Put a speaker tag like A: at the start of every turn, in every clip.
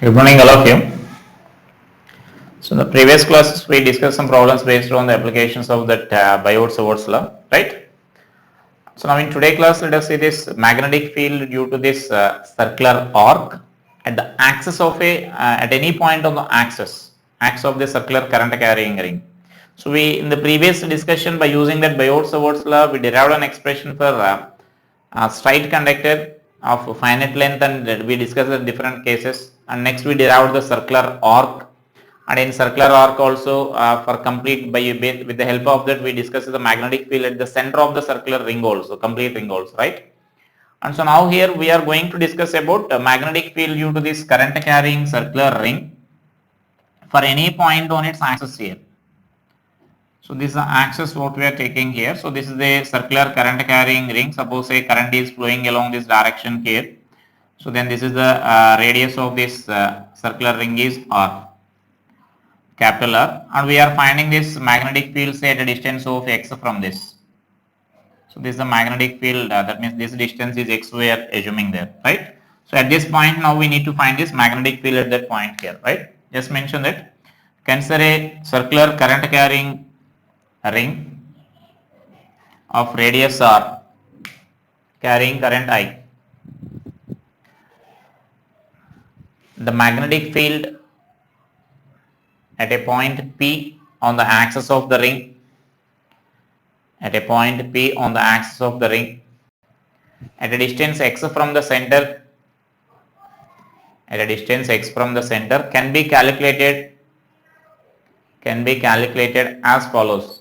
A: Good morning, all of you. So, in the previous classes, we discussed some problems based on the applications of that Biot-Savart's law, right? So, now in today's class, let us see this magnetic field due to this circular arc at the axis of at any point on the axis of the circular current carrying ring. So, we in the previous discussion by using that Biot-Savart's law, we derived an expression for straight conductor of finite length, and we discussed the different cases, and next we derived the circular arc, and in circular arc also for complete with the help of that we discussed the magnetic field at the center of the circular ring also, complete ring also, right? And so now here we are going to discuss about magnetic field due to this current carrying circular ring for any point on its axis here. So this is the axis what we are taking here. So this is the circular current carrying ring. Suppose a current is flowing along this direction here. So then this is the radius of this circular ring is R, capital R, and we are finding this magnetic field say at a distance of x from this. So this is the magnetic field, that means this distance is x we are assuming there, right? So at this point now we need to find this magnetic field at that point here, right? Just mention that. Consider a circular current carrying ring of radius R carrying current I. The magnetic field at a point P on the axis of the ring, at a point P on the axis of the ring, at a distance x from the center, can be calculated as follows.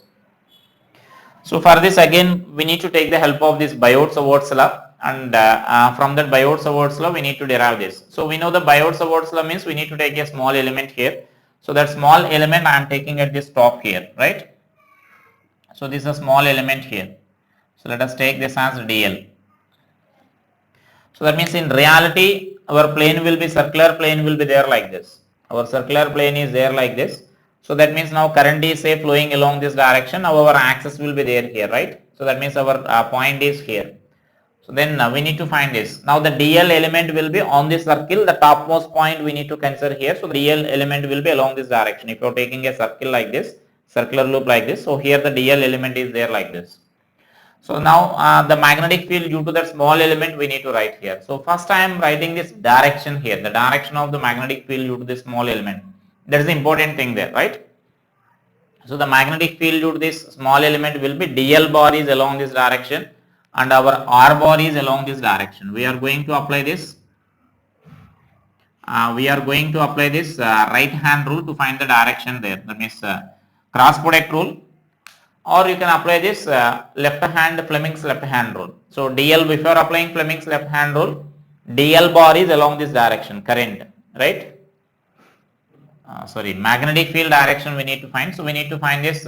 A: So for this again we need to take the help of this Biot-Savart's law, and from that Biot-Savart's law we need to derive this. So we know the Biot-Savart's law means we need to take a small element here. So that small element I am taking at this top here, right? So this is a small element here. So let us take this as dl. So that means in reality our plane will be circular plane will be there like this. Our circular plane is there like this. So that means now current is say flowing along this direction. Now our axis will be there here, right? So that means our point is here. So then we need to find this. Now the dl element will be on this circle. The topmost point we need to consider here. So the dl element will be along this direction. If you are taking a circle like this, circular loop like this, so here the dl element is there like this. So now the magnetic field due to that small element we need to write here. So first I am writing this direction here, the direction of the magnetic field due to this small element. That is the important thing there, right? So the magnetic field due to this small element will be dl bar is along this direction and our r bar is along this direction. We are going to apply this. Right hand rule to find the direction there. That means cross product rule, or you can apply this Fleming's left hand rule. So dl, if you are applying Fleming's left hand rule, dl bar is along this direction, current, right? Magnetic field direction we need to find. So we need to find this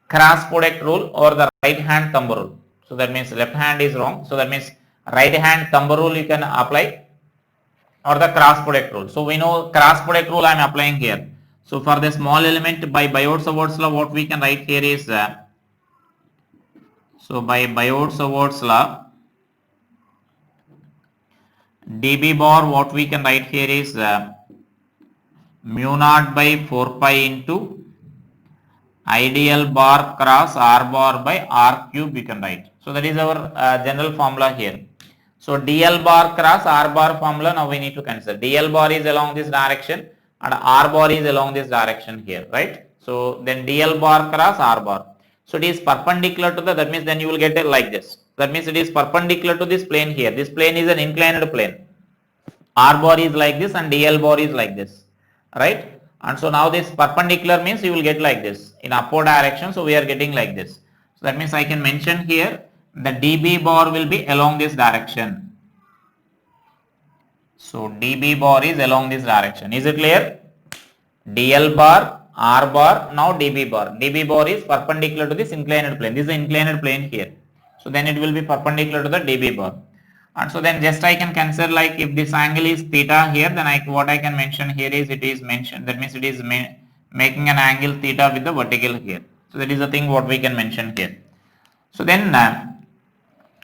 A: cross product rule or the right hand thumb rule. So that means left hand is wrong. So that means right hand thumb rule you can apply, or the cross product rule. So we know cross product rule I am applying here. So for the small element by Biot-Savart's law, what we can write here is by Biot-Savart's law, dB bar, what we can write here is mu naught by 4 pi into ideal bar cross r bar by r cube we can write. So that is our general formula here. So dl bar cross r bar formula now we need to consider. Dl bar is along this direction and r bar is along this direction here, right? So then dl bar cross r bar. So it is perpendicular to that means then you will get it like this. That means it is perpendicular to this plane here. This plane is an inclined plane. R bar is like this and dl bar is like this, right? And so now this perpendicular means you will get like this in upward direction. So we are getting like this. So that means I can mention here the dB bar will be along this direction. So dB bar is along this direction. Is it clear? dl bar, r bar, now dB bar. dB bar is perpendicular to this inclined plane. This is the inclined plane here. So then it will be perpendicular to the dB bar. And so then just I can consider like if this angle is theta here, then what I can mention here is it is mentioned. That means it is making an angle theta with the vertical here. So that is the thing what we can mention here. So then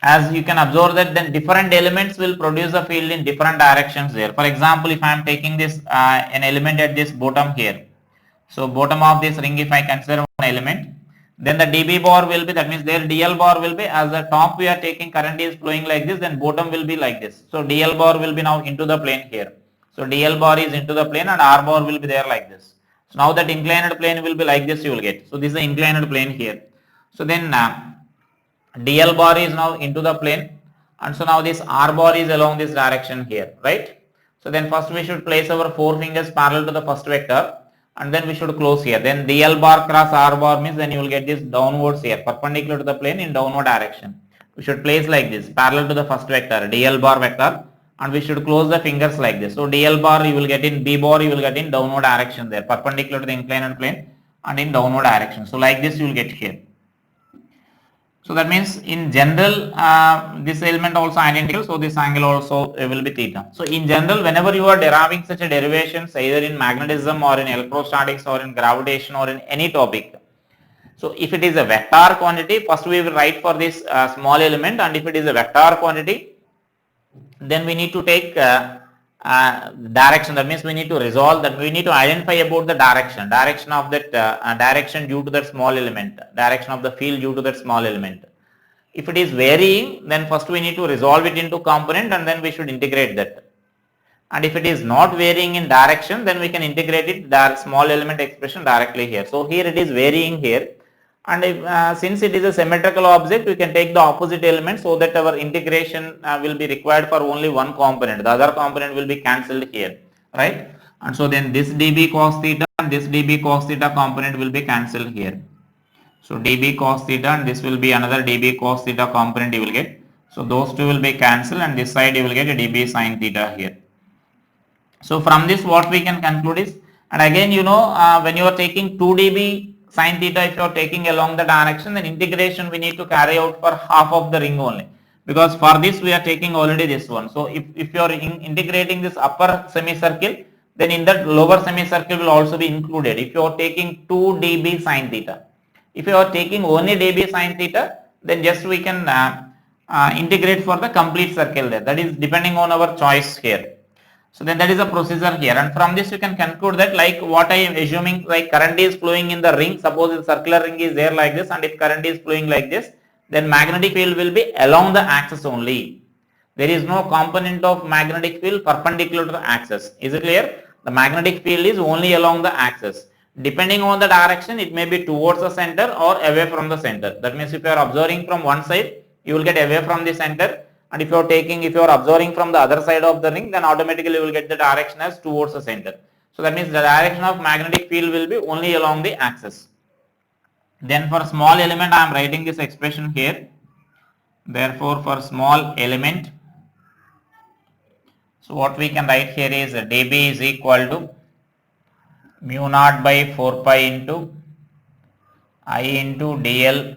A: as you can observe that then different elements will produce a field in different directions there. For example, if I am taking this an element at this bottom here, so bottom of this ring, if I consider one element, then the dB bar will be, that means their DL bar will be, as the top we are taking current is flowing like this, then bottom will be like this. So DL bar will be now into the plane here. So DL bar is into the plane and R bar will be there like this. So now that inclined plane will be like this you will get. So this is the inclined plane here. So then DL bar is now into the plane, and so now this R bar is along this direction here, right? So then first we should place our four fingers parallel to the first vector, and then we should close here. Then DL bar cross R bar means then you will get this downwards here, perpendicular to the plane in downward direction. We should place like this, parallel to the first vector, DL bar vector, and we should close the fingers like this. So DL bar you will get in, B bar you will get in downward direction there, perpendicular to the inclined plane and in downward direction. So like this you will get here. So that means in general this element also identical, so this angle also will be theta. So in general, whenever you are deriving such a derivations either in magnetism or in electrostatics or in gravitation or in any topic, so if it is a vector quantity, first we will write for this small element, and if it is a vector quantity, then we need to take direction. That means we need to resolve that, we need to identify about the direction of that direction due to that small element, direction of the field due to that small element. If it is varying, then first we need to resolve it into component and then we should integrate that. And if it is not varying in direction, then we can integrate it the small element expression directly here. So here it is varying here, and if, since it is a symmetrical object, we can take the opposite element so that our integration will be required for only one component. The other component will be cancelled here, right? And so then this dB cos theta and this dB cos theta component will be cancelled here. So dB cos theta and this will be another dB cos theta component you will get. So those two will be cancelled, and this side you will get a dB sin theta here. So from this what we can conclude is, and again you know when you are taking 2 dB sin theta, if you are taking along the direction, then integration we need to carry out for half of the ring only, because for this we are taking already this one. So if you are integrating this upper semicircle, then in that lower semicircle will also be included if you are taking 2 dB sin theta. If you are taking only dB sin theta, then just we can integrate for the complete circle there, that is depending on our choice here. So then that is a procedure here, and from this you can conclude that, like what I am assuming, like current is flowing in the ring, suppose the circular ring is there like this, and if current is flowing like this, then magnetic field will be along the axis only. There is no component of magnetic field perpendicular to the axis. Is it clear? The magnetic field is only along the axis. Depending on the direction, it may be towards the center or away from the center. That means if you are observing from one side, you will get away from the center, and if you are observing from the other side of the ring, then automatically you will get the direction as towards the center. So that means the direction of magnetic field will be only along the axis. Then for small element I am writing this expression here. Therefore for small element, so what we can write here is dB is equal to mu naught by 4 pi into I into dl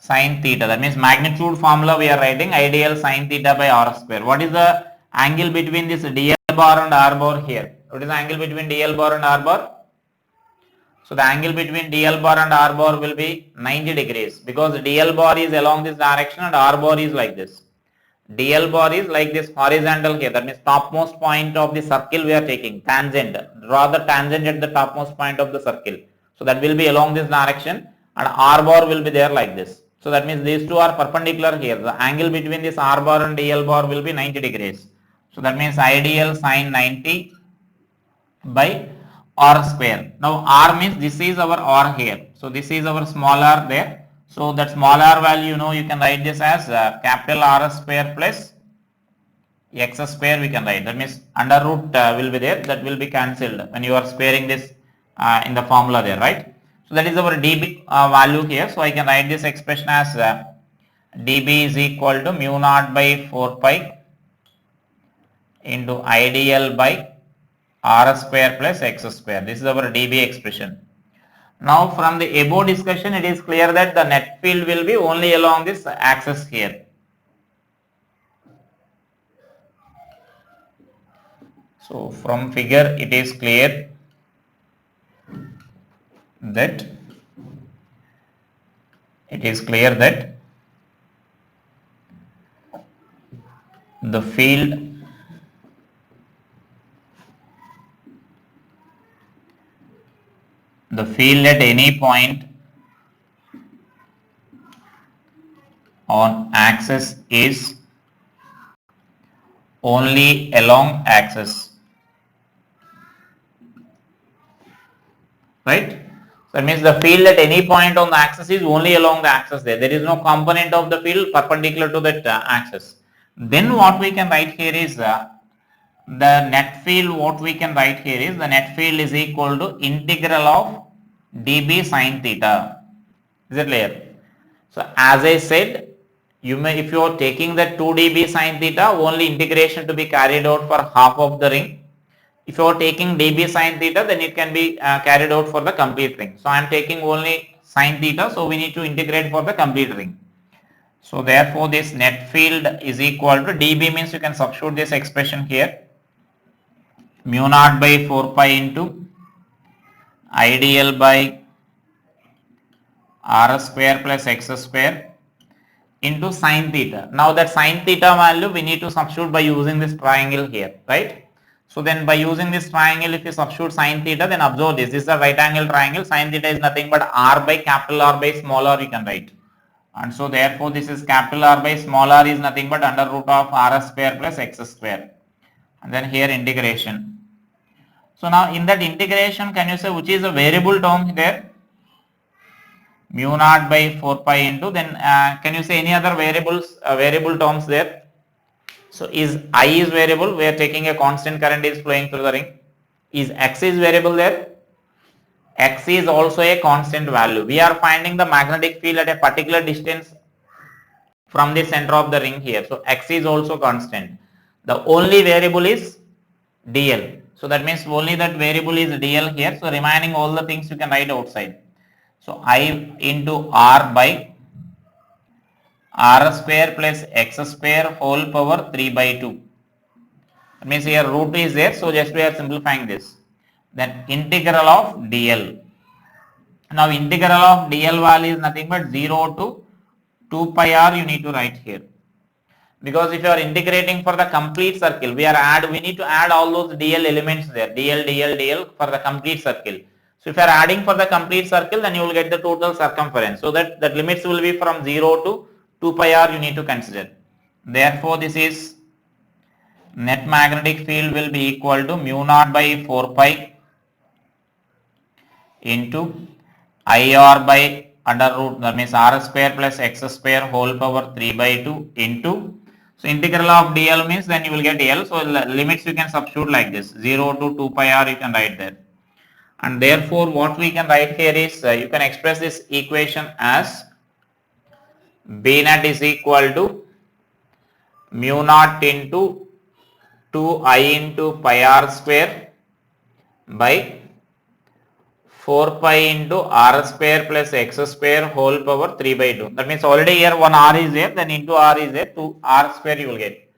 A: sin theta. That means magnitude formula we are writing IDL sin theta by r square. What is the angle between this DL bar and R bar here? What is the angle between DL bar and R bar? So the angle between DL bar and R bar will be 90 degrees, because DL bar is along this direction and R bar is like this. DL bar is like this horizontal here, that means topmost point of the circle we are taking, tangent. Draw the tangent at the topmost point of the circle. So that will be along this direction, and R bar will be there like this. So that means these two are perpendicular here. The angle between this R bar and DL bar will be 90 degrees. So that means IDL sin 90 by R square. Now R means this is our R here. So this is our small r there. So that small r value, you can write this as capital R square plus x square we can write. That means under root will be there, that will be cancelled when you are squaring this in the formula there, right? So that is our dB value here. So I can write this expression as dB is equal to mu naught by 4 pi into IDL by R square plus x square. This is our dB expression. Now from the above discussion, it is clear that the net field will be only along this axis here. So from figure it is clear that the field at any point on axis is only along axis, right? So that means the field at any point on the axis is only along the axis there. There is no component of the field perpendicular to that axis. Then what we can write here is the net field. What we can write here is the net field is equal to integral of dB sin theta. Is it clear? So as I said, you may, if you are taking the 2 dB sin theta, only integration to be carried out for half of the ring. If you are taking dB sin theta, then it can be carried out for the complete ring. So I am taking only sin theta, so we need to integrate for the complete ring. So therefore this net field is equal to dB means you can substitute this expression here, mu naught by 4 pi into IDL by R square plus X square into sin theta. Now that sin theta value we need to substitute by using this triangle here, right? So then by using this triangle, if you substitute sin theta, then observe this. This is a right angle triangle. Sin theta is nothing but R by capital R by small r you can write. And so therefore this is capital R by small r is nothing but under root of R square plus X square. And then here integration. So now in that integration, can you say which is a variable term there? Mu naught by 4 pi into, then can you say any other variable terms there? So is I is variable, we are taking a constant current is flowing through the ring. Is X is variable there? X is also a constant value. We are finding the magnetic field at a particular distance from the center of the ring here. So X is also constant. The only variable is dl. So that means only that variable is dl here. So remaining all the things you can write outside. So I into R by R square plus X square whole power 3 by 2. That means here root is there. So just we are simplifying this. Then integral of dl. Now integral of dl value is nothing but 0 to 2 pi r you need to write here. Because if you are integrating for the complete circle, we need to add all those dl elements there. dl for the complete circle. So if you are adding for the complete circle, then you will get the total circumference. So that limits will be from 0 to 2 pi r you need to consider. Therefore this is net magnetic field will be equal to mu naught by 4 pi into IR by under root, that means R square plus X square whole power 3 by 2 into, so integral of dl means then you will get L. So limits you can substitute like this, 0 to 2 pi r you can write there. And therefore what we can write here is you can express this equation as B naught is equal to mu naught into 2I into pi r square by 4 pi into R square plus X square whole power 3 by 2. That means already here one R is there, then into R is there, 2 R square you will get.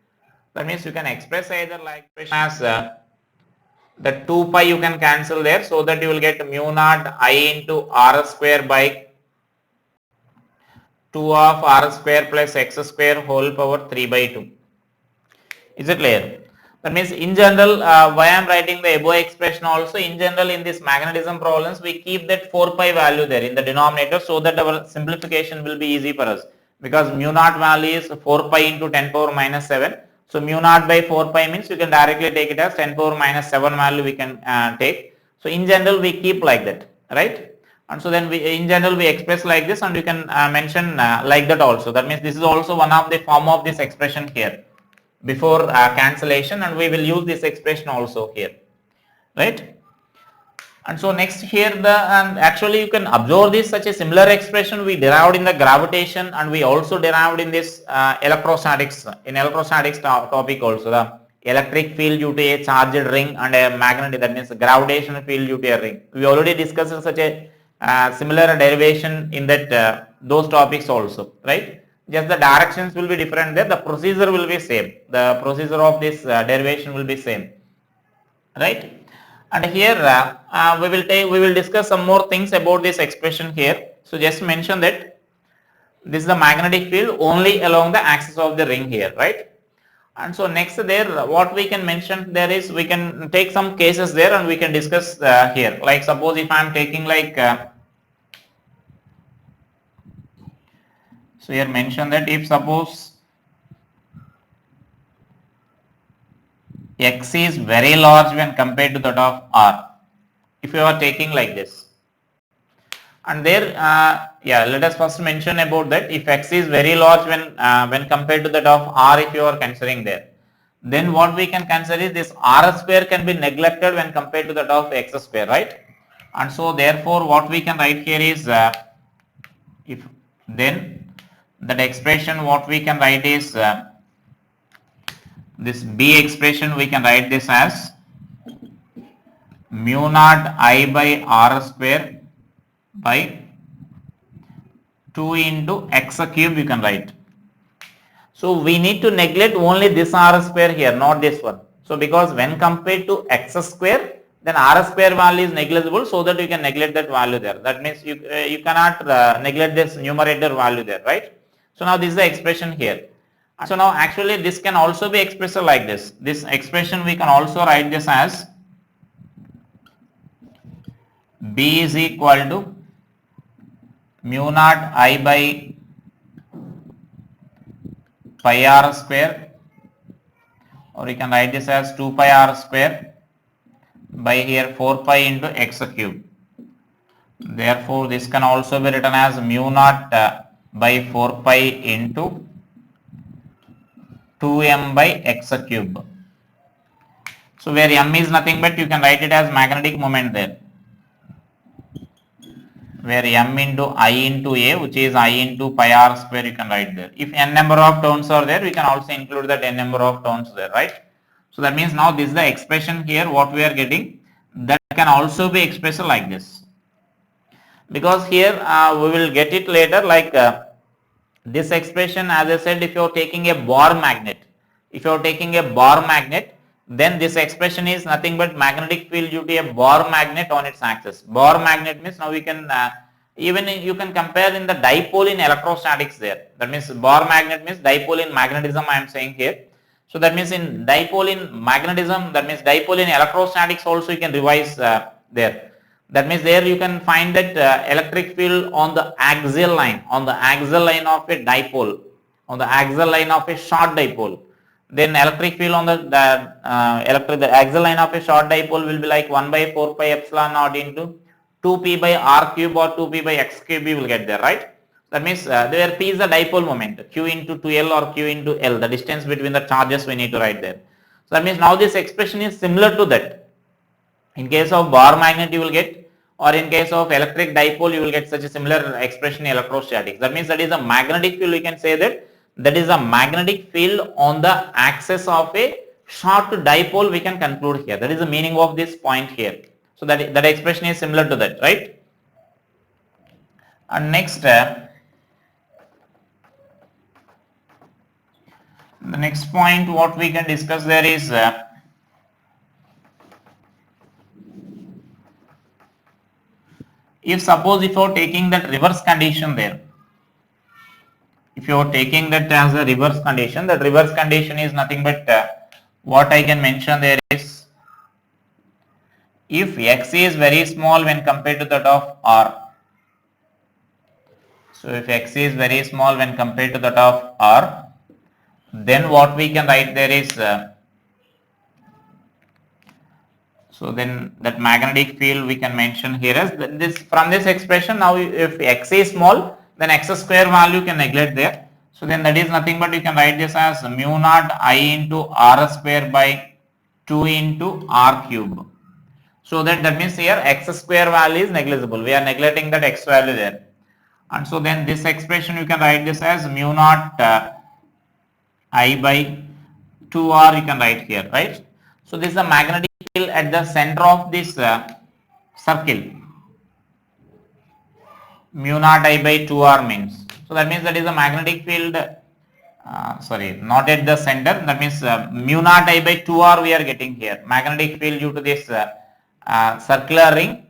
A: That means you can express either like as the 2 pi you can cancel there, so that you will get mu naught I into R square by 2 of R square plus X square whole power 3 by 2. Is it clear? That means in general, why I am writing the above expression also, in general in this magnetism problems, we keep that 4 pi value there in the denominator so that our simplification will be easy for us. Because mu naught value is 4 pi into 10 power minus 7. So mu naught by 4 pi means you can directly take it as 10 power minus 7 value we can take. So in general we keep like that, right? And so then we in general we express like this, and you can mention like that also. That means this is also one of the form of this expression here before cancellation, and we will use this expression also here, right? And so next here actually you can observe this such a similar expression we derived in the gravitation, and we also derived in this electrostatics, in electrostatics topic also, the electric field due to a charged ring and a magnetic, that means gravitational field due to a ring. We already discussed such a similar derivation in that those topics also, right? Just the directions will be different there, the procedure will be same, the procedure of this derivation will be same, right? And here we will discuss some more things about this expression here. So just mention that this is the magnetic field only along the axis of the ring here, right? And so next there, what we can mention there is, we can take some cases there and we can discuss here. Like suppose if I am taking like, so here mention that if suppose X is very large when compared to that of R, if you are taking like this. And there, let us first mention about that. If X is very large when compared to that of R, if you are considering there, then what we can consider is this R square can be neglected when compared to that of X square, right? And so therefore, what we can write here is, if then that expression what we can write is, this B expression we can write this as mu naught I by R square by 2 into X cube you can write. So we need to neglect only this R square here, not this one. So because when compared to X square, then R square value is negligible, so that you can neglect that value there. That means you cannot neglect this numerator value there, right? So now this is the expression here. So now actually this can also be expressed like this. This expression we can also write this as B is equal to mu naught I by pi r square, or you can write this as 2 pi r square by here 4 pi into x cube. Therefore, this can also be written as mu naught by 4 pi into 2m by x cube. So where m is nothing but you can write it as magnetic moment there, where m into I into A, which is I into pi r square, you can write there. If n number of terms are there, we can also include that n number of terms there, right? So that means now this is the expression here what we are getting, that can also be expressed like this. Because here we will get it later, like this expression, as I said, if you are taking a bar magnet, then this expression is nothing but magnetic field due to a bar magnet on its axis. Bar magnet means now we can even you can compare in the dipole in electrostatics there. That means bar magnet means dipole in magnetism I am saying here. So that means in dipole in magnetism, that means dipole in electrostatics also you can revise there. That means there you can find that electric field on the axial line, of a dipole, on the axial line of a short dipole. Then electric field on the axial line of a short dipole will be like 1 by 4 pi epsilon naught into 2p by r cube or 2p by x cube, you will get there, right? That means there p is the dipole moment, q into 2l or q into l, the distance between the charges we need to write there. So that means now this expression is similar to that. In case of bar magnet you will get, or in case of electric dipole you will get such a similar expression in electrostatics. That means that is a magnetic field, we can say that is a magnetic field on the axis of a short dipole, we can conclude here. That is the meaning of this point here. So that expression is similar to that, right? And next, the next point what we can discuss there is if suppose if you are taking that reverse condition there, if you are taking that as a reverse condition, that reverse condition is nothing but what I can mention there is, if x is very small when compared to that of r. So if x is very small when compared to that of r, then what we can write there is, so then that magnetic field we can mention here as this, from this expression. Now if x is small, then x square value can neglect there. So then that is nothing but you can write this as mu naught I into r square by 2 into r cube. So that means here x square value is negligible. We are neglecting that x value there. And so then this expression you can write this as mu naught I by 2r, you can write here, right? So this is the magnetic field at the center of this circle. Mu naught I by 2r means. So that means that is a magnetic field, sorry, not at the center. That means mu naught I by 2r we are getting here. Magnetic field due to this circular ring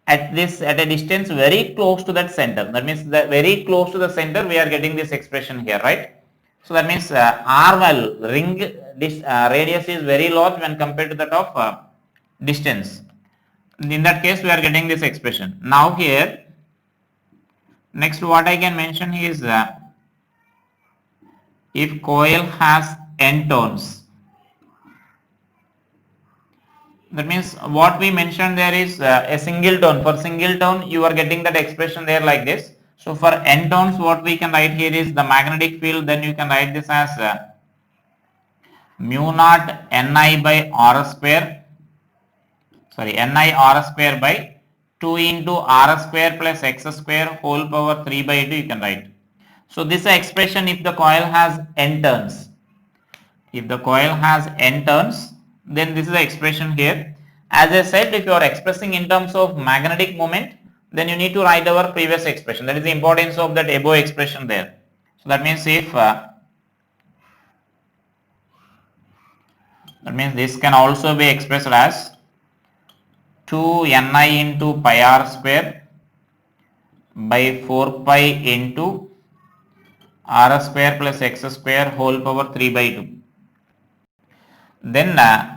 A: at a distance very close to that center. That means that very close to the center we are getting this expression here, right? So that means R value, ring radius is very large when compared to that of distance. In that case, we are getting this expression. Now here, next what I can mention is if coil has n turns, that means what we mentioned there is a single turn. For single turn, you are getting that expression there like this. So for n turns, what we can write here is the magnetic field. Then you can write this as mu naught Ni by R square. Sorry, Ni R square by 2 into R square plus X square whole power 3 by 2 you can write. So this expression if the coil has n turns. If the coil has n turns, then this is the expression here. As I said, if you are expressing in terms of magnetic moment, then you need to write our previous expression. That is the importance of that above expression there. So that means if that means this can also be expressed as 2 Ni into pi r square by 4 pi into r square plus x square whole power 3 by 2. Then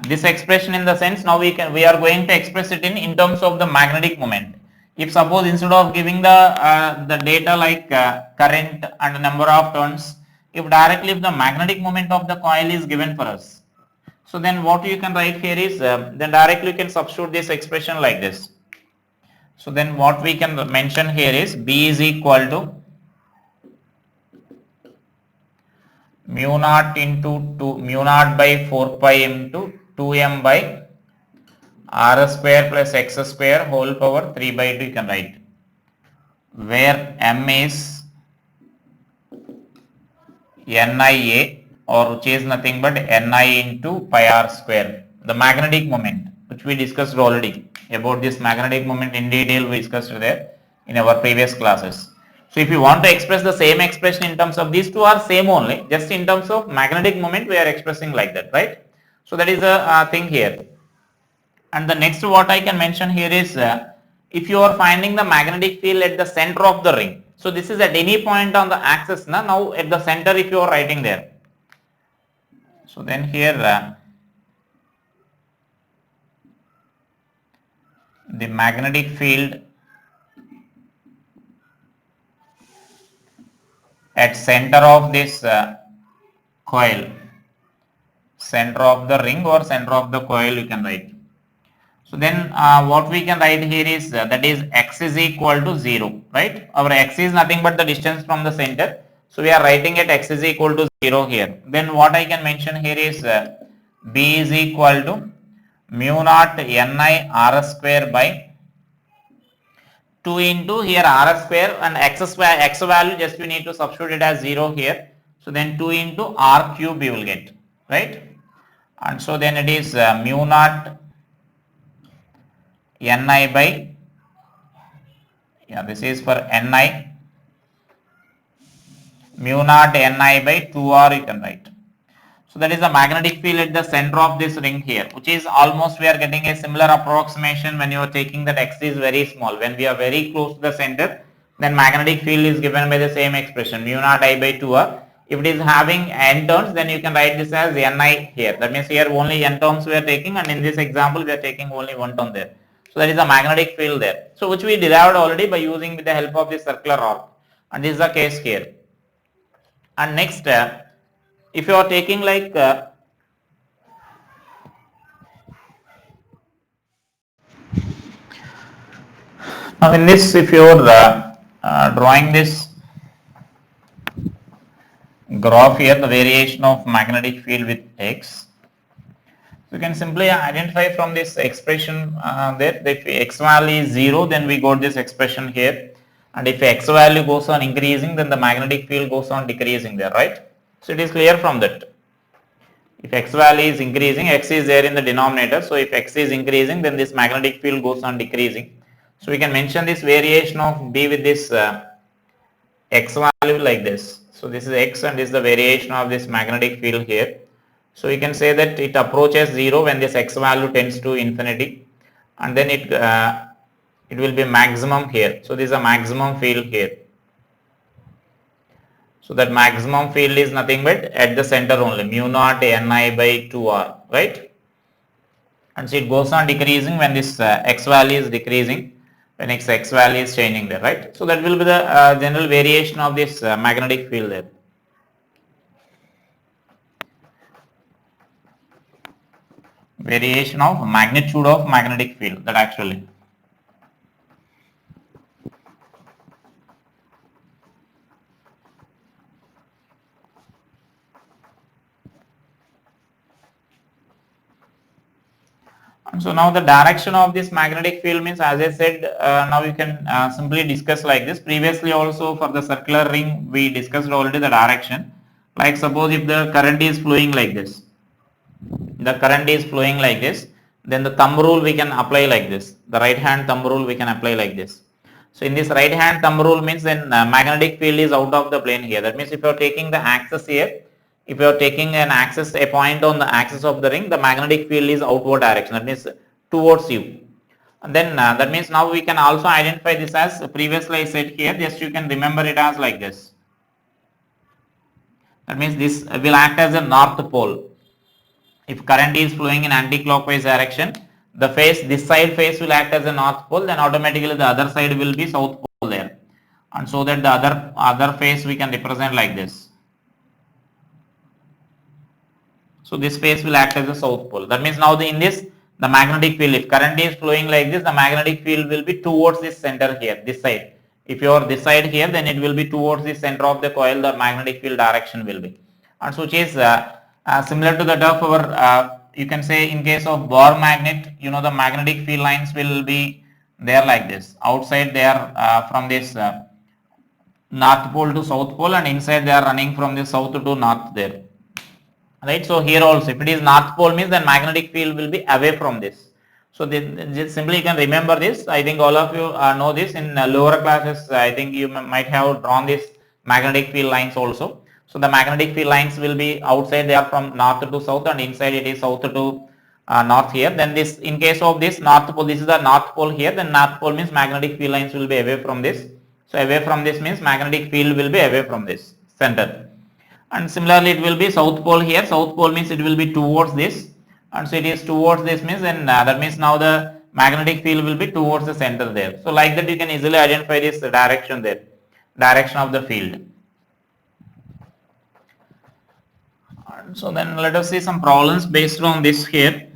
A: this expression in the sense now we are going to express it in terms of the magnetic moment. If suppose instead of giving the data like current and number of turns, if directly the magnetic moment of the coil is given for us, so then what you can write here is then directly you can substitute this expression like this. So then what we can mention here is B is equal to mu naught into 2 mu naught by 4 pi into 2m by r square plus x square whole power 3 by 2 you can write, where m is Nia or which is nothing but Ni into pi r square, the magnetic moment which we discussed already. About this magnetic moment in detail we discussed there in our previous classes. So if you want to express the same expression in terms of these two are same only, just in terms of magnetic moment we are expressing like that, right? So that is a thing here. And the next what I can mention here is if you are finding the magnetic field at the center of the ring. So this is at any point on the axis now at the center if you are writing there. So then here the magnetic field at center of this coil, center of the ring or center of the coil you can write. So then what we can write here is that is x is equal to 0, right? Our x is nothing but the distance from the center. So we are writing it x is equal to 0 here. Then what I can mention here is B is equal to mu naught Ni r square by 2 into here r square and x square, x value just you need to substitute it as 0 here. So then 2 into r cube you will get, right? And so then it is mu naught Ni by, this is for Ni, mu naught Ni by 2r you can write. So that is the magnetic field at the center of this ring here, which is almost we are getting a similar approximation when you are taking that x is very small. When we are very close to the center, then magnetic field is given by the same expression mu naught I by 2r. If it is having n terms, then you can write this as Ni here. That means here only n terms we are taking, and in this example we are taking only one term there. So that is a magnetic field there. So which we derived already by using with the help of this circular arc, and this is the case here. And next, if you are taking like now in this, if you are drawing this graph here, the variation of magnetic field with x, you can simply identify from this expression that if x value is 0, then we got this expression here, and if x value goes on increasing, then the magnetic field goes on decreasing there, right? So it is clear from that. If x value is increasing, x is there in the denominator, so if x is increasing, then this magnetic field goes on decreasing. So we can mention this variation of B with this x value like this. So this is x and this is the variation of this magnetic field here. So we can say that it approaches 0 when this x value tends to infinity, and then it will be maximum here. So this is a maximum field here. So that maximum field is nothing but at the center only, mu naught Ni by 2r, right? And so it goes on decreasing when this x value is decreasing, when x value is changing there, right? So that will be the general variation of this magnetic field there. Variation of magnitude of magnetic field, that actually. And so now the direction of this magnetic field means, as I said, now you can simply discuss like this. Previously also for the circular ring we discussed already the direction. Like suppose if the current is flowing like this, then the thumb rule we can apply like this. The right hand thumb rule we can apply like this. So in this right hand thumb rule means then magnetic field is out of the plane here. That means if you are taking the axis here, if you are taking a point on the axis of the ring, the magnetic field is outward direction. That means towards you. And then that means now we can also identify this as previously I said here. Just you can remember it as like this. That means this will act as a north pole. If current is flowing in anti-clockwise direction, the this side face will act as a north pole, then automatically the other side will be south pole there. And so that the other face we can represent like this. So this face will act as a south pole. That means now in this, the magnetic field, if current is flowing like this, the magnetic field will be towards this center here, this side. If you are this side here, then it will be towards the center of the coil, the magnetic field direction will be. And so which is similar to that of our, you can say in case of bar magnet, you know, the magnetic field lines will be there like this. Outside they are from this north pole to south pole, and inside they are running from the south to north there. Right, so here also if it is north pole means then magnetic field will be away from this. So just simply you can remember this. I think all of you know this in lower classes. I think you might have drawn this magnetic field lines also. So the magnetic field lines will be outside, they are from north to south, and inside it is south to north here. Then this, in case of this north pole, this is the north pole here, then north pole means magnetic field lines will be away from this. So away from this means magnetic field will be away from this center. And similarly it will be south pole here. South pole means it will be towards this, and so it is towards this means then that means now the magnetic field will be towards the center there. So like that you can easily identify this direction there, direction of the field. And so then let us see some problems based on this here.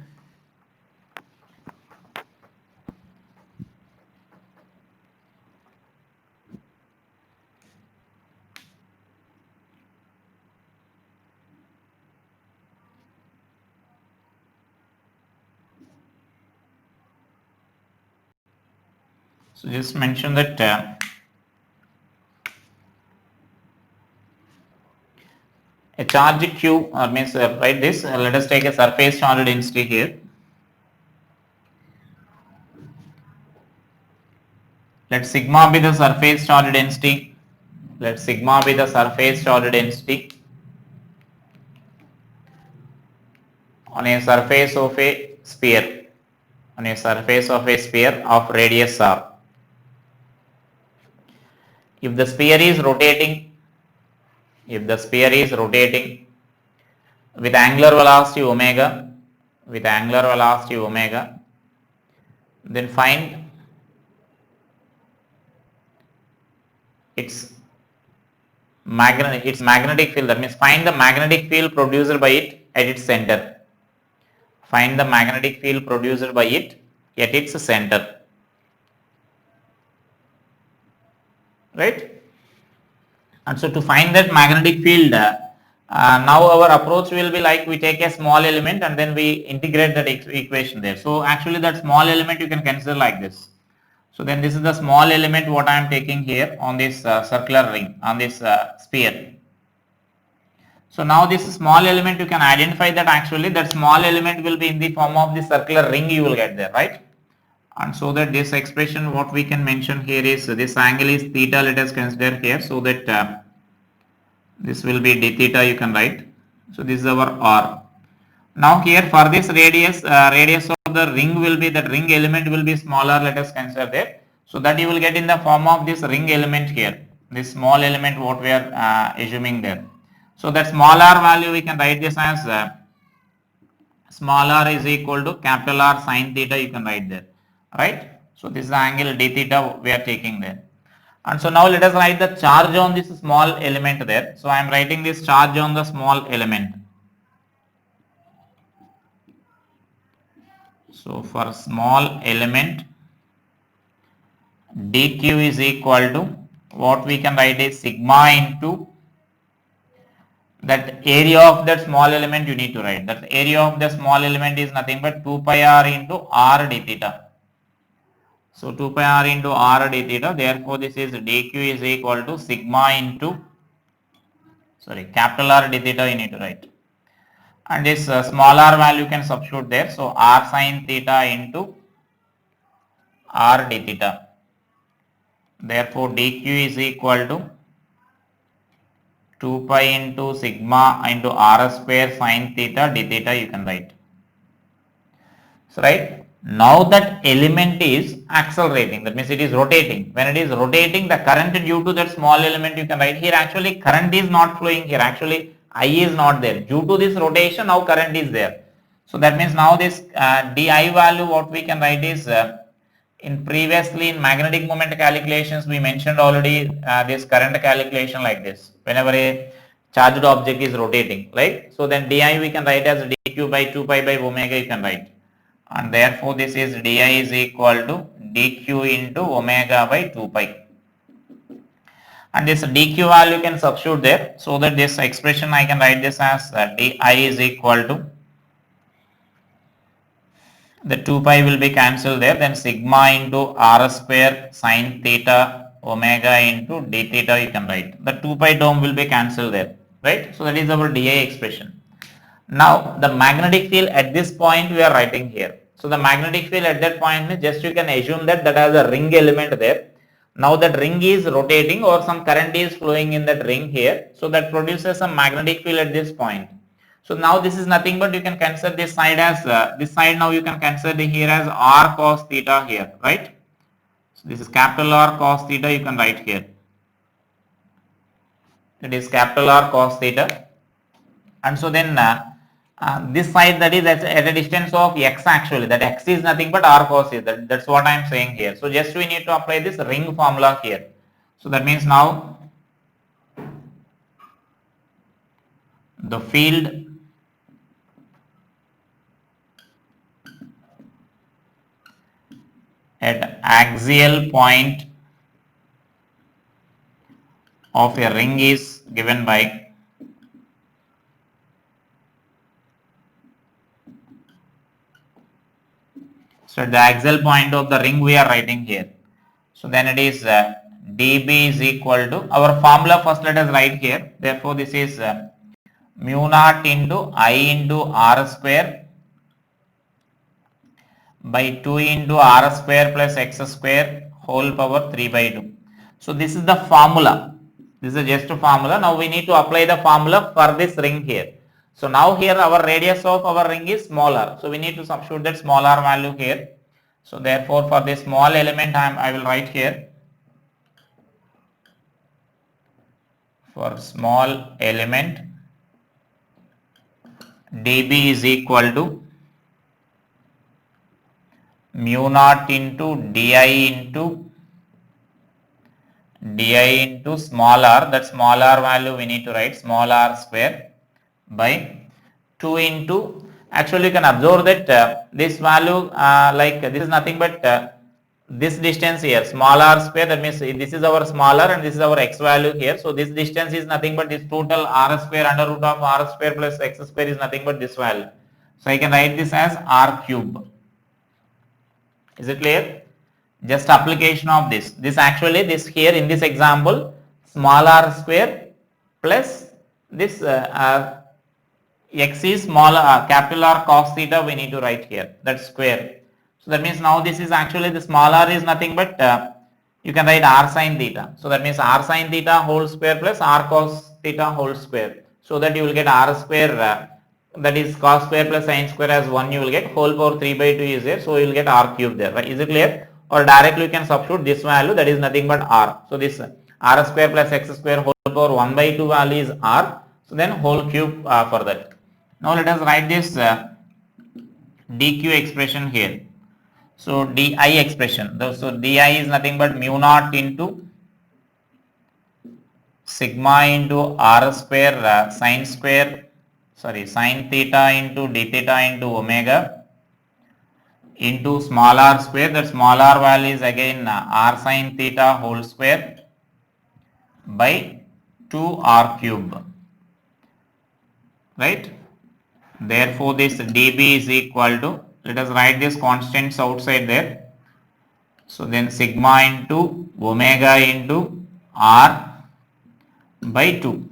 A: So just mention that a charge Q means write this. Let us take a surface charge density here. Let sigma be the surface charge density. Let sigma be the surface charge density on a surface of a sphere. On a surface of a sphere of radius r. If the sphere is rotating, with angular velocity omega, then find its magnetic field. That means find the magnetic field produced by it at its center. Find the magnetic field produced by it at its center. Right? And so to find that magnetic field, now our approach will be like we take a small element and then we integrate that equation there. So actually that small element you can consider like this. So then this is the small element what I am taking here on this circular ring, on this sphere. So now this small element you can identify that actually that small element will be in the form of the circular ring you will get there, right? And so that this expression what we can mention here is this angle is theta, let us consider here, so that this will be d theta you can write. So this is our r. Now here for this radius of the ring will be, that ring element will be smaller, let us consider that. So that you will get in the form of this ring element here. this small element what we are assuming there. So that small r value we can write this as small r is equal to capital R sin theta, you can write there, right? So this is the angle d theta we are taking there. And so now let us write the charge on this small element there. So I am writing this charge on the small element. So for small element, dq is equal to what we can write is sigma into that area of that small element you need to write. That area of the small element is nothing but 2 pi r into r d theta. So 2 pi r into r d theta, therefore this is dq is equal to sigma into, capital R d theta you need to write. And this small r value can substitute there. So r sin theta into r d theta. Therefore dq is equal to 2 pi into sigma into r square sin theta d theta you can write. So right, now that element is accelerating, that means it is rotating. When it is rotating, the current due to that small element you can write here, actually current is not flowing here, actually I is not there. Due to this rotation, now current is there. So that means now this di value what we can write is in previously in magnetic moment calculations we mentioned already this current calculation like this. Whenever a charged object is rotating, right? So then di we can write as dq by 2 pi by omega you can write. And therefore this is di is equal to dq into omega by 2 pi. And this dq value can substitute there, so that this expression I can write this as di is equal to, the 2 pi will be cancelled there, then sigma into r square sin theta omega into d theta you can write. The 2 pi term will be cancelled there, right? So that is our di expression. Now the magnetic field at this point we are writing here. So the magnetic field at that point, just you can assume that has a ring element there. Now that ring is rotating or some current is flowing in that ring here. So that produces a magnetic field at this point. So now this is nothing but you can consider this side as this side now you can consider here as r cos theta here, right? So this is capital R cos theta you can write here. It is capital R cos theta. And so then this side, that is at a distance of x, actually that x is nothing but r cos theta. That's what I am saying here. So just we need to apply this ring formula here. So that means now the field at axial point of a ring is given by so the axial point of the ring we are writing here. So then it is dB is equal to, our formula first let us write here. Therefore this is mu naught into I into r square by 2 into r square plus x square whole power 3 by 2. So this is the formula. This is just a formula. Now we need to apply the formula for this ring here. So now here our radius of our ring is smaller. So we need to substitute that smaller value here. So therefore for this small element I will write here, for small element dB is equal to mu naught into di into small r, that small r value we need to write small r square by 2 into, actually you can observe that this value like this is nothing but this distance here small r square, that means this is our small r and this is our x value here. So this distance is nothing but this total r square under root of r square plus x square is nothing but this value. So I can write this as r cube. Is it clear? Just application of this. This actually this here in this example small r square plus this x is small capital R cos theta we need to write here, that square. So that means now this is actually the small r is nothing but you can write r sin theta. So that means r sin theta whole square plus r cos theta whole square. So that you will get r square that is cos square plus sin square as 1 you will get, whole power 3 by 2 is there. So you will get r cube there, right? Is it clear? Or directly you can substitute this value, that is nothing but r. So this r square plus x square whole power 1 by 2 value is r. So then whole cube for that. Now let us write this dq expression here. So di expression. So di is nothing but mu naught into sigma into r square sin theta into d theta into omega into small r square. That small r value is again r sin theta whole square by 2r cube, right? Therefore this dB is equal to, let us write these constants outside there. So then sigma into omega into r by 2.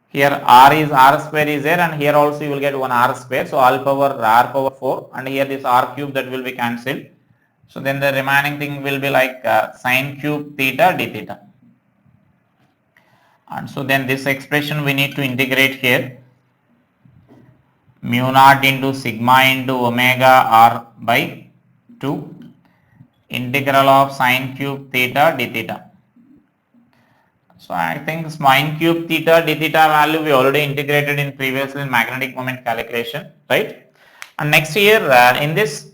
A: Here r is r square is there, and here also you will get one r square. So all power r power 4, and here this r cube that will be cancelled. So then the remaining thing will be like sin cube theta d theta. And so then this expression we need to integrate here. Mu naught into sigma into omega r by 2 integral of sin cube theta d theta. So I think sin cube theta d theta value we already integrated in previously in magnetic moment calculation, right? And next here in this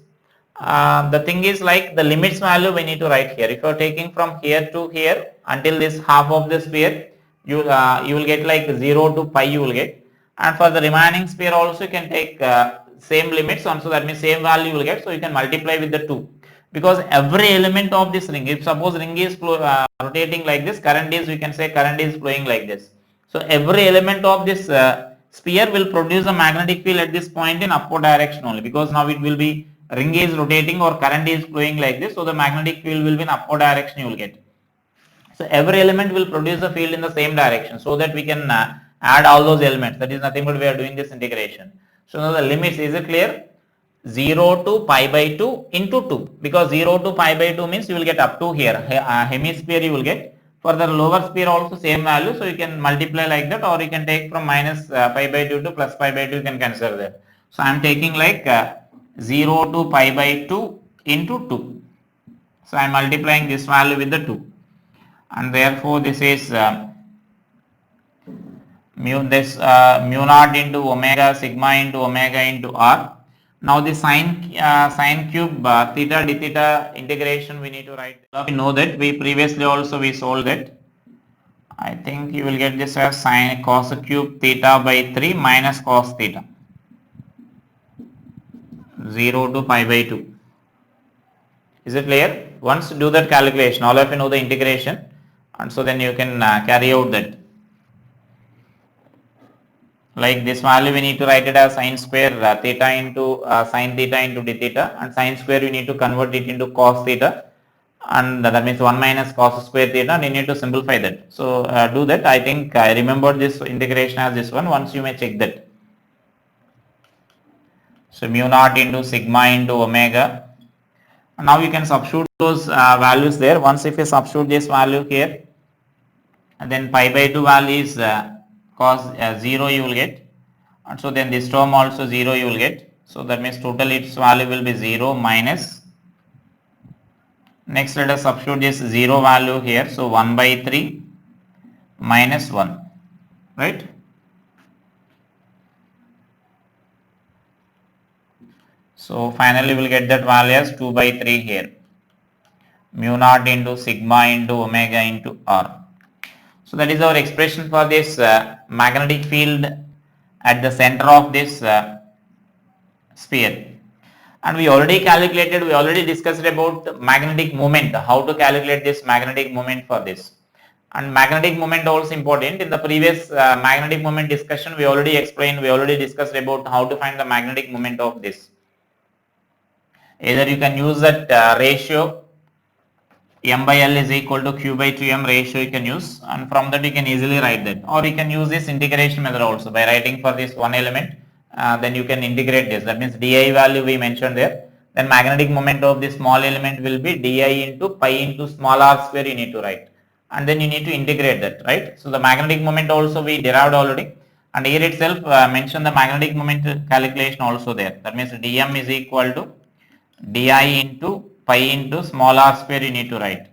A: the thing is like the limits value we need to write here. If you are taking from here to here until this half of the sphere, you will get like 0 to pi you will get, and for the remaining sphere also you can take same limits, and so that means same value you will get. So you can multiply with the 2, because every element of this ring, if suppose ring is rotating like this, current is, we can say current is flowing like this. So every element of this sphere will produce a magnetic field at this point in upward direction only, because now it will be ring is rotating or current is flowing like this, so the magnetic field will be in upward direction you will get. So every element will produce a field in the same direction, so that we can add all those elements. That is nothing but we are doing this integration. So now the limits, is it clear? 0 to pi by 2 into 2, because 0 to pi by 2 means you will get up to here, hemisphere you will get. For the lower sphere also same value, so you can multiply like that, or you can take from minus pi by 2 to plus pi by 2, you can consider that. So I am taking like 0 to pi by 2 into 2. So I am multiplying this value with the 2, and therefore this is mu naught into omega sigma into omega into r. Now the sin cube theta d theta integration we need to write. We know that we previously also we solved it. I think you will get this as sin cos cube theta by 3 minus cos theta, 0 to pi by 2. Is it clear? Once you do that calculation, all of you know the integration, and so then you can carry out that. Like this value we need to write it as sin square theta into sin theta into d theta, and sin square we need to convert it into cos theta, and that means 1 minus cos square theta, and you need to simplify that. So do that. I think I remember this integration as this one. Once you may check that. So mu naught into sigma into omega. And now you can substitute those values there. Once if you substitute this value here, and then pi by 2 value is cos 0 you will get, and so then this term also 0 you will get. So that means total its value will be 0 minus, next let us substitute this 0 value here, so 1 by 3 minus 1, right? So finally we will get that value as 2 by 3 here, mu naught into sigma into omega into r. So that is our expression for this magnetic field at the center of this sphere. And we already calculated, we already discussed about magnetic moment, how to calculate this magnetic moment for this. And magnetic moment also important. In the previous magnetic moment discussion, we already explained, we already discussed about how to find the magnetic moment of this. Either you can use that ratio m by L is equal to q by 2m ratio you can use, and from that you can easily write that, or you can use this integration method also by writing for this one element, then you can integrate this. That means di value we mentioned there, then magnetic moment of this small element will be di into pi into small r square you need to write, and then you need to integrate that, right? So the magnetic moment also we derived already, and here itself mention the magnetic moment calculation also there. That means dm is equal to di into pi into small r square you need to write,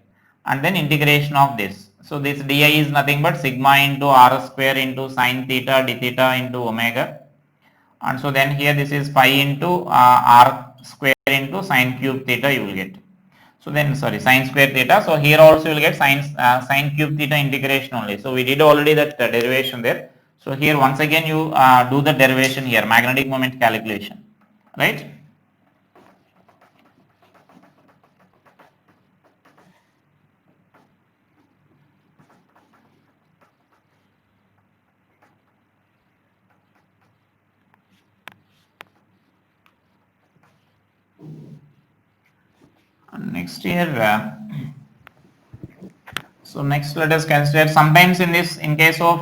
A: and then integration of this. So this di is nothing but sigma into r square into sine theta d theta into omega, and so then here this is pi into r square into sine cube theta you will get. So then sorry, sine square theta. So here also you will get sine cube theta integration only. So we did already that derivation there. So here once again you do the derivation here, magnetic moment calculation, right? Next here, so next let us consider sometimes in this, in case of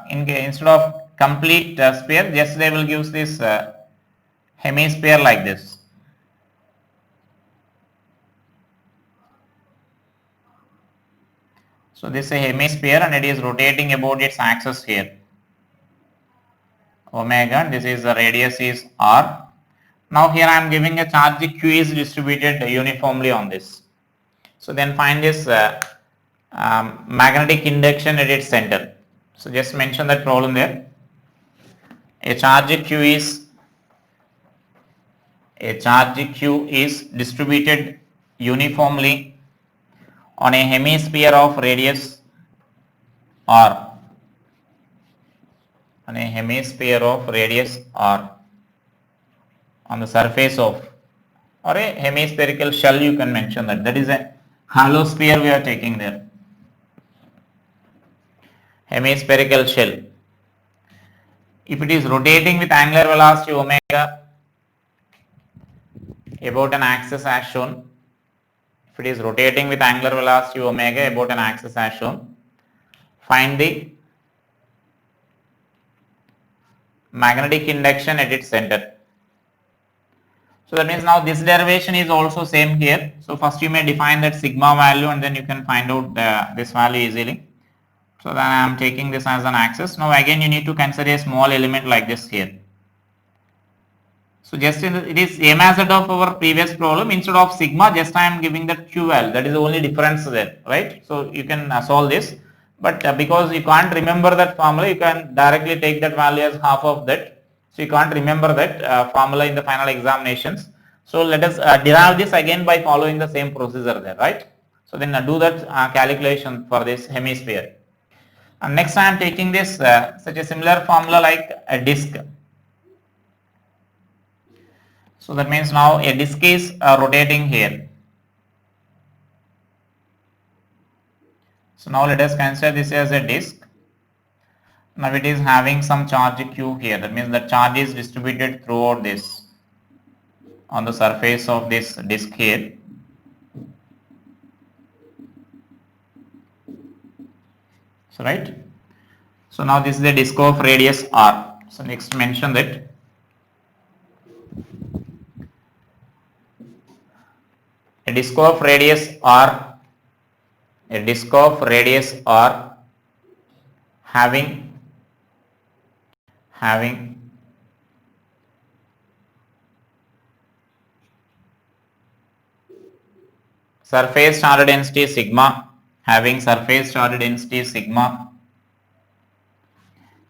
A: instead of complete sphere, just they will give this hemisphere like this. So this is a hemisphere and it is rotating about its axis here, omega, and this is the radius is r. Now here I am giving a charge q is distributed uniformly on this. So then find this magnetic induction at its center. So just mention that problem there. A charge q is distributed uniformly on a hemisphere of radius r. On a hemisphere of radius r on the surface of, or a hemispherical shell you can mention that. That is a hollow sphere we are taking there. Hemispherical shell. If it is rotating with angular velocity omega about an axis as shown, if it is rotating with angular velocity omega about an axis as shown, find the magnetic induction at its center. So that means now this derivation is also same here. So first you may define that sigma value and then you can find out this value easily. So then I am taking this as an axis. Now again you need to consider a small element like this here. So just it is same as that of our previous problem. Instead of sigma, just I am giving the q value. That is the only difference there, right? So you can solve this. But because you can't remember that formula, you can directly take that value as half of that. So you can't remember that formula in the final examinations. So let us derive this again by following the same procedure there, right? So then do that calculation for this hemisphere. And next I am taking this such a similar formula like a disk. So that means now a disk is rotating here. So now let us consider this as a disk. Now it is having some charge q here. That means the charge is distributed throughout this on the surface of this disk here. So right. So now this is the disk of radius r. So next mention that a disk of radius r, having surface charge density sigma,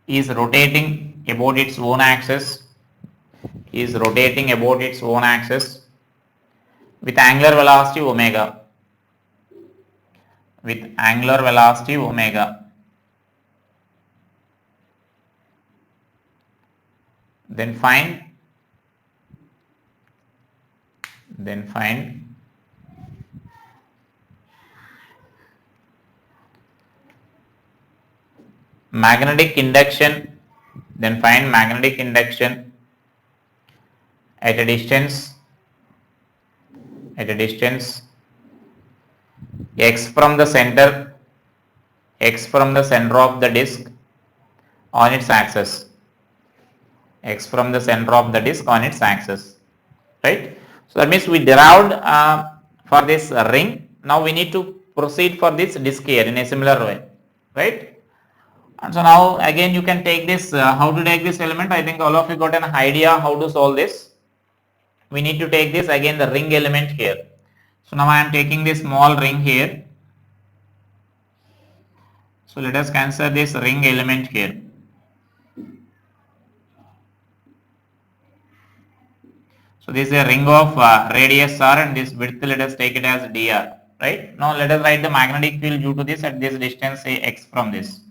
A: is rotating about its own axis, with angular velocity omega, then find magnetic induction, at a distance x from the center of the disk on its axis, right? So that means we derived for this ring. Now we need to proceed for this disk here in a similar way, right? And so now again you can take this, how to take this element. I think all of you got an idea how to solve this. We need to take this again, the ring element here. So now I am taking this small ring here. So let us consider this ring element here. So this is a ring of radius r and this width let us take it as dr, right? Now let us write the magnetic field due to this at this distance, say x from this.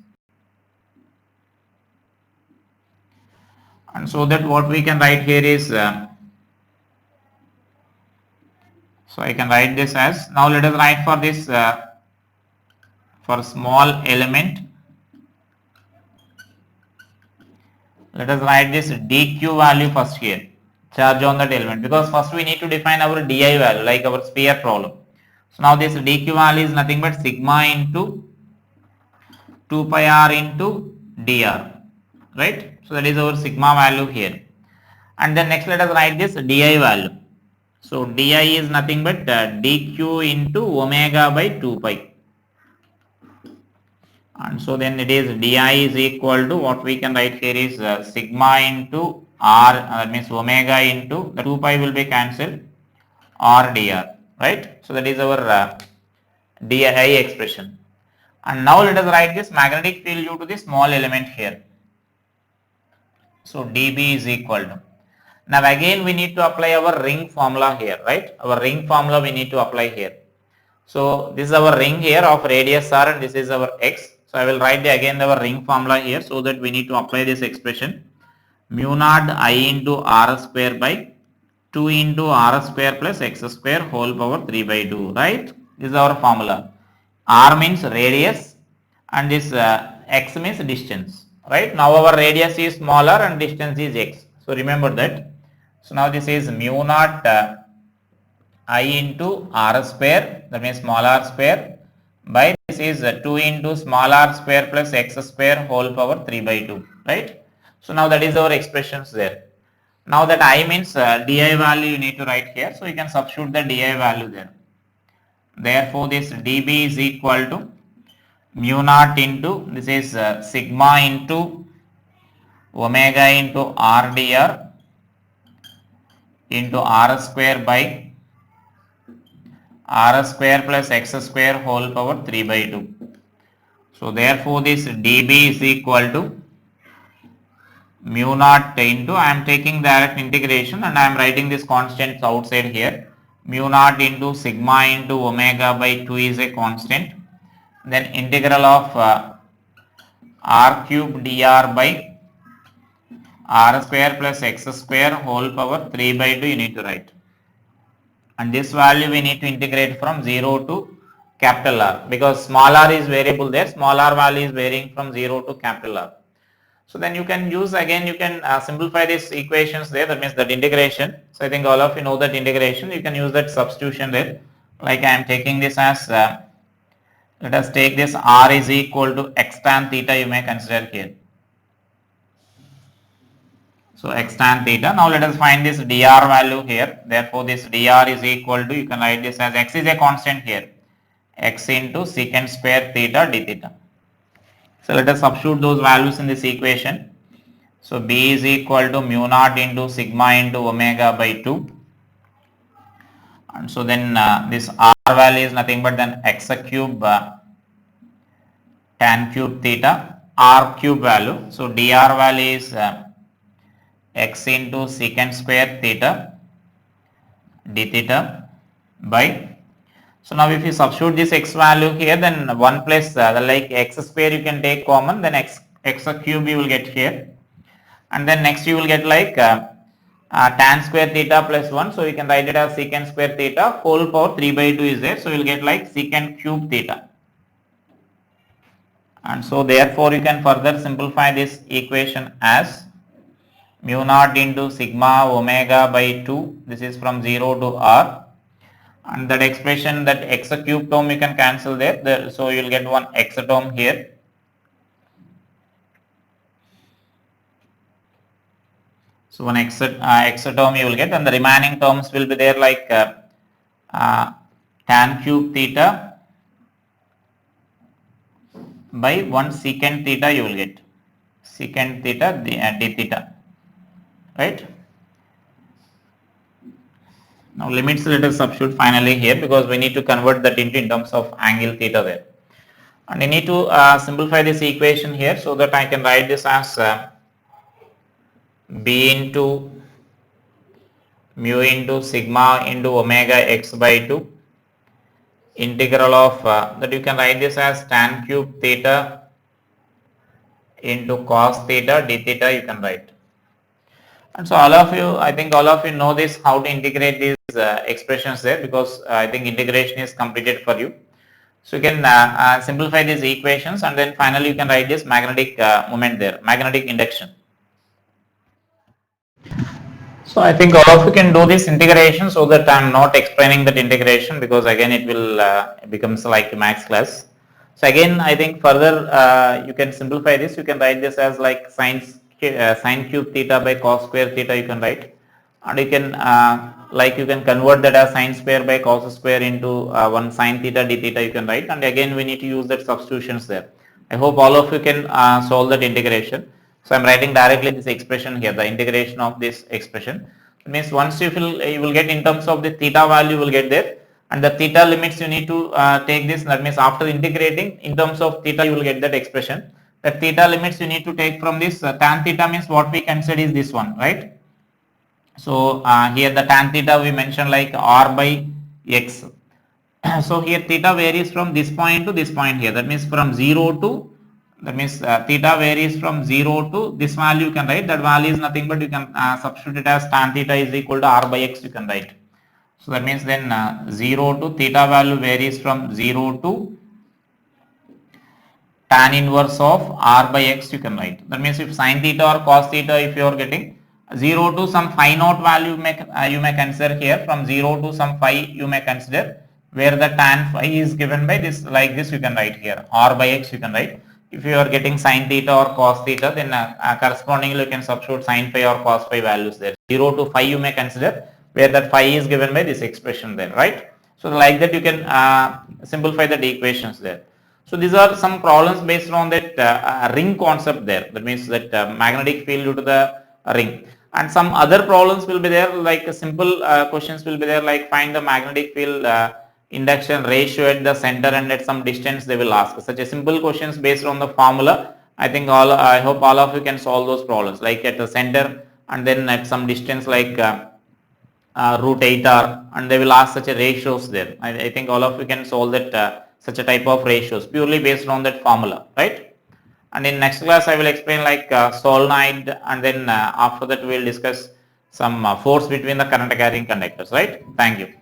A: And so that what we can write here is, so I can write this as, now let us write for this, for small element, let us write this dq value first here, charge on that element, because first we need to define our di value like our sphere problem. So now this dq value is nothing but sigma into 2 pi r into dr, right? So that is our sigma value here. And then next let us write this di value. So di is nothing but dq into omega by 2 pi. And so then it is di is equal to, what we can write here is sigma into r, that means omega into the 2 pi will be cancelled, r dr, right? So that is our di expression. And now let us write this magnetic field due to the small element here. So dB is equal to, now again we need to apply our ring formula here, right? Our ring formula we need to apply here. So this is our ring here of radius r and this is our x. So I will write again our ring formula here, so that we need to apply this expression, mu naught I into r square by 2 into r square plus x square whole power 3 by 2, right? This is our formula. R means radius and this x means distance, right? Now our radius is smaller and distance is x. So remember that. So now this is mu naught I into r square, that means small r square, by this is 2 into small r square plus x square whole power 3 by 2, right? So now that is our expressions there. Now that I means di value you need to write here, so you can substitute the di value there. Therefore this dB is equal to mu naught into, this is sigma into omega into r dr into r square by r square plus x square whole power 3 by 2. So therefore this dB is equal to mu naught into, I am taking direct integration and I am writing this constants outside here. Mu naught into sigma into omega by 2 is a constant. Then integral of r cube dr by r square plus x square whole power 3 by 2 you need to write. And this value we need to integrate from 0 to capital R, because small r is variable there, small r value is varying from 0 to capital R. So then you can use, again you can simplify these equations there, that means that integration. So I think all of you know that integration, you can use that substitution there. Like I am taking this as, let us take this r is equal to x tan theta, you may consider here. So x tan theta. Now let us find this dr value here. Therefore this dr is equal to, you can write this as, x is a constant here, x into secant square theta d theta. So let us substitute those values in this equation. So b is equal to mu naught into sigma into omega by 2. And so then this r value is nothing but then x cube tan cube theta, r cube value. So dr value is x into secant square theta d theta by, so now if you substitute this x value here, then 1 plus like x square you can take common, then x cube you will get here, and then next you will get like tan square theta plus 1, so you can write it as secant square theta whole power 3 by 2 is there, so you will get like secant cube theta. And so therefore you can further simplify this equation as mu naught into sigma omega by 2, this is from 0 to r, and that expression, that x cube term you can cancel there, so you will get one x term here. So one x term you will get, and the remaining terms will be there like tan cube theta by 1 secant theta you will get, secant theta d theta, right? Now limits let us substitute finally here, because we need to convert that into in terms of angle theta there. And I need to simplify this equation here so that I can write this as B into mu into sigma into omega x by 2 integral of that you can write this as tan cube theta into cos theta d theta you can write. And so all of you, I think all of you know this, how to integrate these expressions there, because I think integration is completed for you. So you can simplify these equations, and then finally you can write this magnetic moment there, magnetic induction. So I think all of you can do this integration so that I am not explaining that integration, because again it will becomes like max class. So again I think further you can simplify this. You can write this as like sine cube theta by cos square theta you can write, and you can like you can convert that as sine square by cos square into 1 sine theta d theta you can write, and again we need to use that substitutions there. I hope all of you can solve that integration. So I am writing directly this expression here, the integration of this expression. It means once you will get in terms of the theta value, you will get there, and the theta limits you need to take this. That means after integrating in terms of theta, you will get that expression. The theta limits you need to take from this tan theta means what we consider is this one, right? So here the tan theta we mentioned like r by x. So here theta varies from this point to this point here. That means from 0 to, that means theta varies from 0 to this value you can write. That value is nothing but you can substitute it as tan theta is equal to r by x you can write. So that means then 0 to theta value varies from 0 to tan inverse of r by x you can write. That means if sin theta or cos theta if you are getting 0 to some phi naught value you may consider here, from 0 to some phi you may consider, where the tan phi is given by this, like this you can write here, r by x you can write. If you are getting sin theta or cos theta, then correspondingly you can substitute sin phi or cos phi values there. 0 to phi you may consider, where that phi is given by this expression there, right? So like that you can simplify the equations there. So these are some problems based on that ring concept there. That means that magnetic field due to the ring. And some other problems will be there, like simple questions will be there, like find the magnetic field induction ratio at the center and at some distance they will ask. Such a simple questions based on the formula. I think I hope all of you can solve those problems, like at the center and then at some distance like root 8r, and they will ask such a ratios there. I think all of you can solve that such a type of ratios purely based on that formula, right? And in next class I will explain like solenoid, and then after that we will discuss some force between the current carrying conductors, right? Thank you.